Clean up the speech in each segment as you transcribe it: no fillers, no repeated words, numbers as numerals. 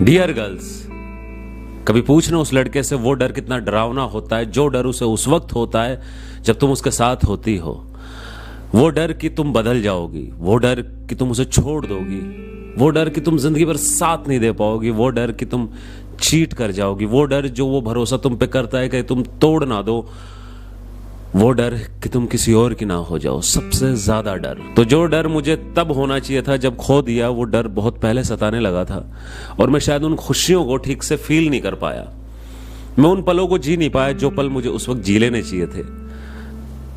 Dear girls, कभी पूछना उस लड़के से वो डर कितना डरावना होता है जो डर उसे उस वक्त होता है जब तुम उसके साथ होती हो। वो डर कि तुम बदल जाओगी, वो डर कि तुम उसे छोड़ दोगी, वो डर कि तुम जिंदगी भर साथ नहीं दे पाओगी, वो डर कि तुम चीट कर जाओगी, वो डर जो वो भरोसा तुम पे करता है कि तुम तोड़ ना दो, वो डर कि तुम किसी और की ना हो जाओ, सबसे ज्यादा डर। तो जो डर मुझे तब होना चाहिए था जब खो दिया, वो डर बहुत पहले सताने लगा था और मैं शायद उन खुशियों को ठीक से फील नहीं कर पाया। मैं उन पलों को जी नहीं पाया जो पल मुझे उस वक्त जी लेने चाहिए थे।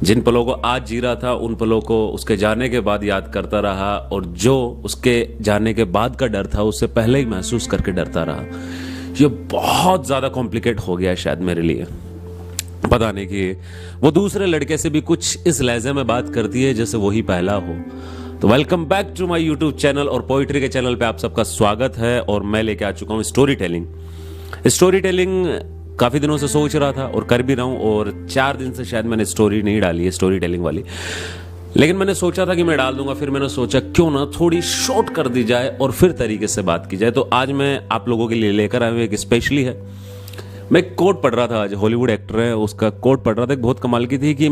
जिन पलों को आज जी रहा था उन पलों को उसके जाने के बाद याद करता रहा, और जो उसके जाने के बाद का डर था उससे पहले ही महसूस करके डरता रहा। ये बहुत ज्यादा कॉम्प्लिकेट हो गया है शायद मेरे लिए। पता नहीं कि वो दूसरे लड़के से भी कुछ इस लहजे में बात करती है जैसे वही पहला हो। तो welcome back to my YouTube channel, और पोइट्री के चैनल पे आप सबका स्वागत है। और मैं लेके आ चुका हूँ स्टोरी टेलिंग। स्टोरी टेलिंग काफी दिनों से सोच रहा था और कर भी रहा हूँ, और 4 दिन से शायद मैंने स्टोरी नहीं डाली है, स्टोरी टेलिंग वाली। लेकिन मैंने सोचा था कि मैं डाल दूंगा, फिर मैंने सोचा क्यों ना थोड़ी शॉर्ट कर दी जाए और फिर तरीके से बात की जाए। तो आज मैं आप लोगों के लिए लेकर आया हूँ, एक स्पेशली है। मैं एक कोट पढ़ रहा था, आज हॉलीवुड एक्टर है उसका कोट पढ़ रहा था, एक बहुत कमाल की थी कि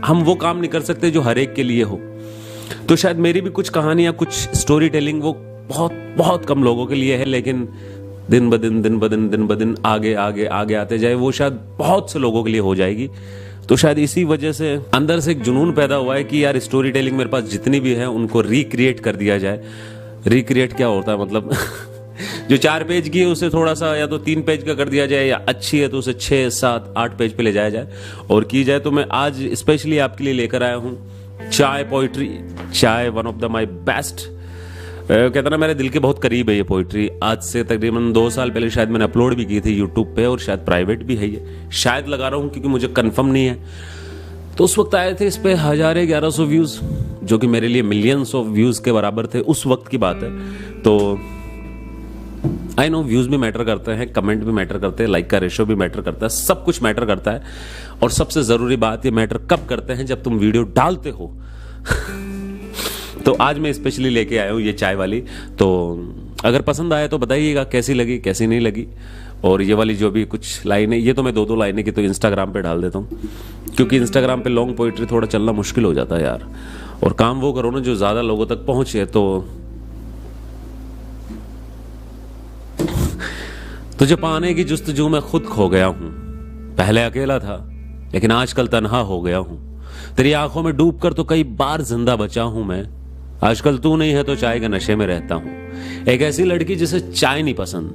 हम वो काम नहीं कर सकते जो हर एक के लिए हो। तो शायद मेरी भी कुछ कहानियां, कुछ स्टोरी टेलिंग वो बहुत बहुत कम लोगों के लिए है, लेकिन दिन ब दिन आगे आगे आगे आते जाए वो शायद बहुत से लोगों के लिए हो जाएगी। तो शायद इसी वजह से अंदर से एक जुनून पैदा हुआ है कि यार स्टोरी टेलिंग मेरे पास जितनी भी है उनको रिक्रिएट कर दिया जाए। रिक्रिएट क्या होता है, मतलब जो 4 पेज की है उसे थोड़ा सा या तो 3 पेज का कर दिया जाए, या अच्छी है तो उसे 6, 7, 8 पेज पे ले जाया जाए और की जाए। तो मैं आज स्पेशली आपके लिए लेकर आया हूँ चाय पोइट्री। चाय one of the my best, कहता ना मेरे दिल के बहुत करीब है ये पोइट्री। आज से तकरीबन 2 साल पहले शायद मैंने अपलोड भी की थी यूट्यूब पे, और शायद प्राइवेट भी है ये, शायद लगा रहा हूँ क्योंकि मुझे कंफर्म नहीं है। तो उस वक्त आए थे इस पे 1100 व्यूज, जो कि मेरे लिए मिलियंस ऑफ व्यूज के बराबर थे, उस वक्त की बात है। तो आई नो व्यूज भी मैटर करते हैं, कमेंट भी मैटर करते हैं, लाइक का रेशियो भी मैटर करता है, सब कुछ मैटर करता है। और सबसे जरूरी बात, ये मैटर कब करते हैं, जब तुम वीडियो डालते हो। तो आज मैं स्पेशली लेके आया हूँ ये चाय वाली। तो अगर पसंद आया तो बताइएगा कैसी लगी, कैसी नहीं लगी। और ये वाली जो भी कुछ लाइनें, ये तो मैं 2-2 लाइनें की तो इंस्टाग्राम पे डाल देता हूँ, क्योंकि इंस्टाग्राम पे लॉन्ग पोइट्री थोड़ा चलना मुश्किल हो जाता है यार। और काम वो करो ना जो ज्यादा लोगों तक पहुंचे। तो तुझे पाने की जुस्तजू में खुद खो गया हूं। पहले अकेला था लेकिन आजकल तन्हा हो गया हूं। तेरी आंखों में डूबकर तो कई बार जिंदा बचा हूं मैं। आजकल तू नहीं है तो चाय के नशे में रहता हूं। एक ऐसी लड़की जिसे चाय नहीं पसंद,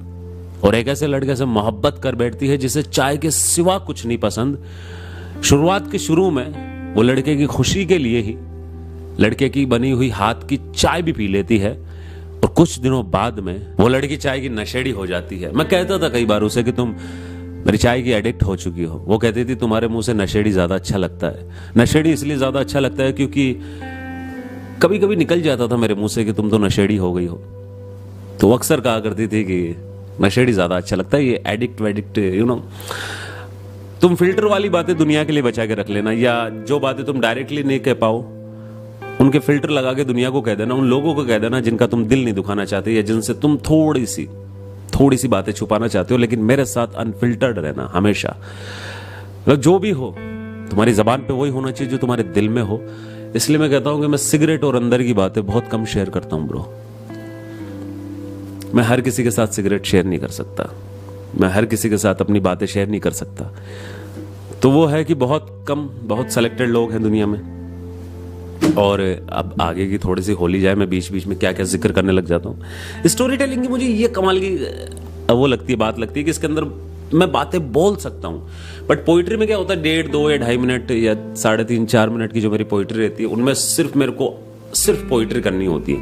और एक ऐसे लड़के से मोहब्बत कर बैठती है जिसे चाय के सिवा कुछ नहीं पसंद। शुरुआत के शुरू में वो लड़के की खुशी के लिए ही लड़के की बनी हुई हाथ की चाय भी पी लेती है, और कुछ दिनों बाद में वो लड़की चाय की नशेड़ी हो जाती है। मैं कहता था कई बार उसे कि तुम मेरी चाय की एडिक्ट हो चुकी हो। वो कहती थी तुम्हारे मुंह से नशेड़ी ज्यादा अच्छा लगता है। नशेड़ी इसलिए ज्यादा अच्छा लगता है क्योंकि कभी कभी निकल जाता था मेरे मुंह से कि तुम तो नशेड़ी हो गई हो। तो अक्सर कहा करती थी कि नशेड़ी ज्यादा अच्छा लगता है, ये एडिक्ट वेडिक्ट यू नो। तुम फिल्टर वाली बातें दुनिया के लिए बचा के रख लेना, या जो बातें तुम डायरेक्टली नहीं कह पाओ उनके फिल्टर लगा के दुनिया को कह देना, उन लोगों को कह देना जिनका तुम दिल नहीं दुखाना चाहते, या जिनसे तुम थोड़ी सी बातें छुपाना चाहते हो। लेकिन मेरे साथ अनफिल्टर्ड रहना हमेशा। मतलब जो भी हो तुम्हारी जबान पे वही होना चाहिए जो तुम्हारे दिल में हो। इसलिए मैं कहता हूं कि मैं सिगरेट और अंदर की बातें बहुत कम शेयर करता हूं ब्रो। मैं हर किसी के साथ सिगरेट शेयर नहीं कर सकता, मैं हर किसी के साथ अपनी बातें शेयर नहीं कर सकता। तो वो है कि बहुत कम, बहुत सेलेक्टेड लोग हैं दुनिया में। और अब आगे की थोड़ी सी होली जाए, मैं बीच बीच में क्या क्या जिक्र करने लग जाता हूँ। स्टोरी टेलिंग की मुझे ये कमाल की वो लगती है, बात लगती है कि इसके अंदर मैं बातें बोल सकता हूँ। बट पोइट्री में क्या होता है, 1.5, 2 या 2.5 मिनट या 3.5, 4 मिनट की जो मेरी पोइट्री रहती है, उनमें सिर्फ मेरे को सिर्फ पोइट्री करनी होती है।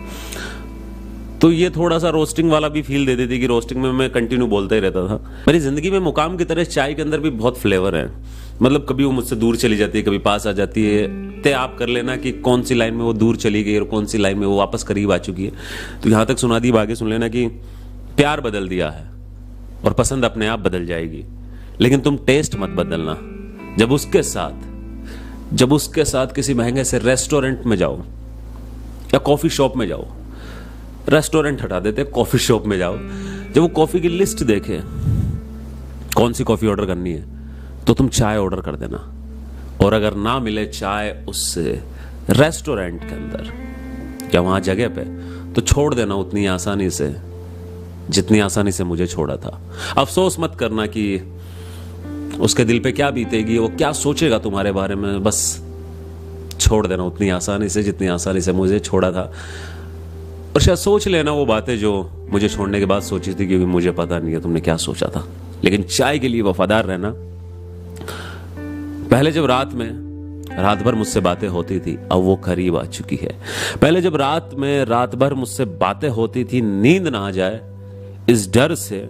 तो ये थोड़ा सा रोस्टिंग वाला भी फील दे देती है कि रोस्टिंग में मैं कंटिन्यू बोलता ही रहता था। मेरी जिंदगी में मुकाम की तरह चाय के अंदर भी बहुत फ्लेवर है। मतलब कभी वो मुझसे दूर चली जाती है, कभी पास आ जाती है। तय आप कर लेना कि कौन सी लाइन में वो दूर चली गई और कौन सी लाइन में वो वापस करीब आ चुकी है। तो यहां तक सुना दी, आगे सुन लेना कि प्यार बदल दिया है और पसंद अपने आप बदल जाएगी, लेकिन तुम टेस्ट मत बदलना। जब उसके साथ किसी महंगे से रेस्टोरेंट में जाओ या कॉफी शॉप में जाओ, रेस्टोरेंट हटा देते, कॉफी शॉप में जाओ, जब वो कॉफी की लिस्ट देखे, कौन सी कॉफी ऑर्डर करनी है, तो तुम चाय ऑर्डर कर देना। और अगर ना मिले चाय उस रेस्टोरेंट के अंदर या वहां जगह पे, तो छोड़ देना उतनी आसानी से जितनी आसानी से मुझे छोड़ा था। अफसोस मत करना कि उसके दिल पे क्या बीतेगी, वो क्या सोचेगा तुम्हारे बारे में, बस छोड़ देना उतनी आसानी से जितनी आसानी से मुझे छोड़ा था। और शायद सोच लेना वो बातें जो मुझे छोड़ने के बाद सोची थी, क्योंकि मुझे पता नहीं है तुमने क्या सोचा था। लेकिन चाय के लिए वफादार रहना। पहले जब रात भर मुझसे बातें होती थी, अब वो करीब आ चुकी है। पहले जब रात भर मुझसे बातें होती थी, नींद ना आ जाए इस डर से,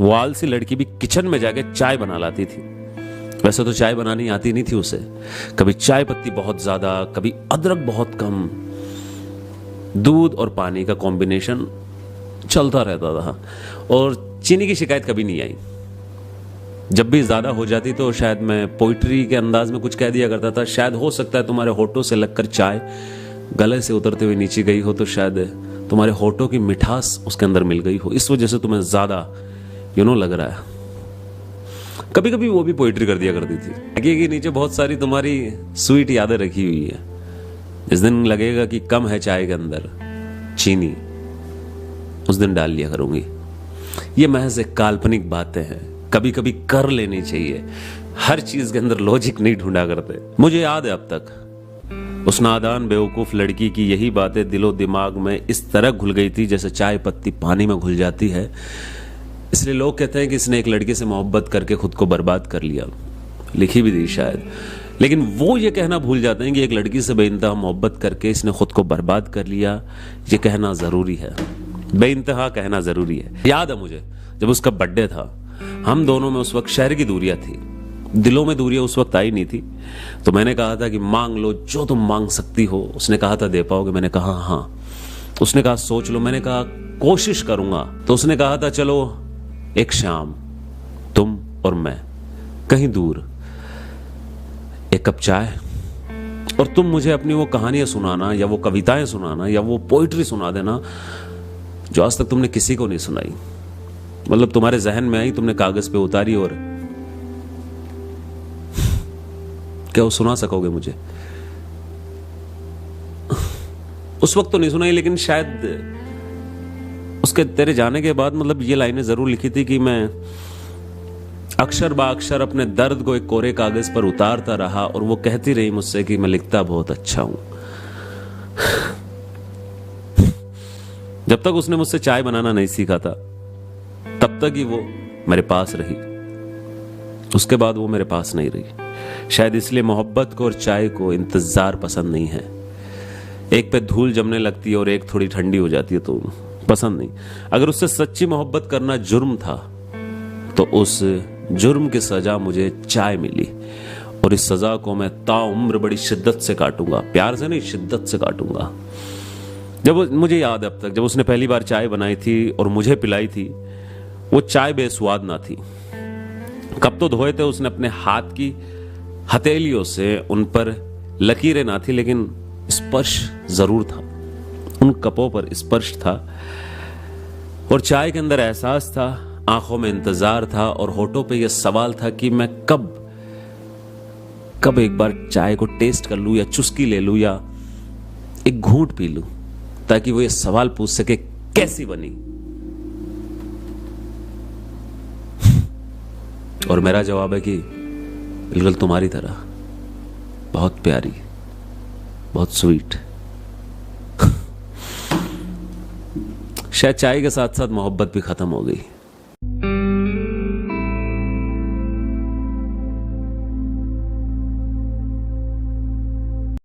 वो आलसी लड़की भी किचन में जाके चाय बना लाती थी। वैसे तो चाय बनानी आती नहीं थी उसे, कभी चाय पत्ती बहुत ज्यादा, कभी अदरक बहुत कम, दूध और पानी का कॉम्बिनेशन चलता रहता था, और चीनी की शिकायत कभी नहीं आई। जब भी ज्यादा हो जाती तो शायद मैं पोइट्री के अंदाज में कुछ कह दिया करता था। शायद हो सकता है तुम्हारे होठों से लगकर चाय गले से उतरते हुए नीचे गई हो, तो शायद तुम्हारे होठों की मिठास उसके अंदर मिल गई हो, इस वजह से तुम्हें ज्यादा लग रहा है। कभी कभी वो भी पोइट्री कर दिया करती थी। आगे के नीचे बहुत सारी तुम्हारी स्वीट यादें रखी हुई है। जिस दिन लगेगा कि कम है चाय के अंदर चीनी, उस दिन डाल लिया करूंगी। ये महज एक काल्पनिक बातें हैं, कभी कभी कर लेनी चाहिए। हर चीज के अंदर लॉजिक नहीं ढूंढा करते। मुझे याद है अब तक उस नादान बेवकूफ लड़की की यही बातें दिलो दिमाग में इस तरह घुल गई थी जैसे चाय पत्ती पानी में घुल जाती है। इसलिए लोग कहते हैं कि इसने एक लड़के से मोहब्बत करके खुद को बर्बाद कर लिया। लिखी भी थी शायद, लेकिन वो ये कहना भूल जाते हैं कि एक लड़की से बेइंतहा मोहब्बत करके इसने खुद को बर्बाद कर लिया। ये कहना जरूरी है, बेइंतहा कहना जरूरी है। याद है मुझे जब उसका बर्थडे था, हम दोनों में उस वक्त शहर की दूरियां थी, दिलों में दूरियां उस वक्त आई नहीं थी। तो मैंने कहा था कि मांग लो जो तुम मांग सकती हो। उसने कहा था दे पाओगे? मैंने कहा हाँ। उसने कहा सोच लो। मैंने कहा कोशिश करूंगा। तो उसने कहा था चलो एक शाम तुम और मैं कहीं दूर, एक कप चाय, और तुम मुझे अपनी वो कहानियां सुनाना या वो कविताएं सुनाना या वो पोइट्री सुना देना जो आज तक तुमने किसी को नहीं सुनाई। मतलब तुम्हारे जहन में आई, तुमने कागज पे उतारी, और क्या वो सुना सकोगे मुझे? उस वक्त तो नहीं सुनाई, लेकिन शायद उसके तेरे जाने के बाद मतलब ये लाइनें जरूर लिखी थी कि मैं अक्षर बा अक्षर अपने दर्द को एक कोरे कागज पर उतारता रहा, और वो कहती रही मुझसे कि मैं लिखता बहुत अच्छा हूं। जब तक उसने मुझसे चाय बनाना नहीं सीखा था, तब तक ही वो मेरे पास रही। उसके बाद वो मेरे पास नहीं रही। शायद इसलिए मोहब्बत को और चाय को इंतजार पसंद नहीं है। एक पे धूल जमने लगती है और एक थोड़ी ठंडी हो जाती है, तो पसंद नहीं। अगर उससे सच्ची मोहब्बत करना जुर्म था, तो उस जुर्म की सजा मुझे चाय मिली, और इस सजा को मैं ताउम्र बड़ी शिद्दत से काटूंगा। प्यार से नहीं, शिद्दत से काटूंगा। जब मुझे याद है अब तक, जब उसने पहली बार चाय बनाई थी और मुझे पिलाई थी, वो चाय बेस्वाद ना थी। कप तो धोए थे उसने अपने हाथ की हथेलियों से, उन पर लकीरें ना थी, लेकिन स्पर्श जरूर था। उन कपों पर स्पर्श था, और चाय के अंदर एहसास था, आंखों में इंतजार था, और होठों पे यह सवाल था कि मैं कब एक बार चाय को टेस्ट कर लूं, या चुस्की ले लूं, या एक घूंट पी लूं, ताकि वो ये सवाल पूछ सके कैसी बनी। और मेरा जवाब है कि बिल्कुल तुम्हारी तरह, बहुत प्यारी, बहुत स्वीट। शायद चाय के साथ साथ मोहब्बत भी खत्म हो गई।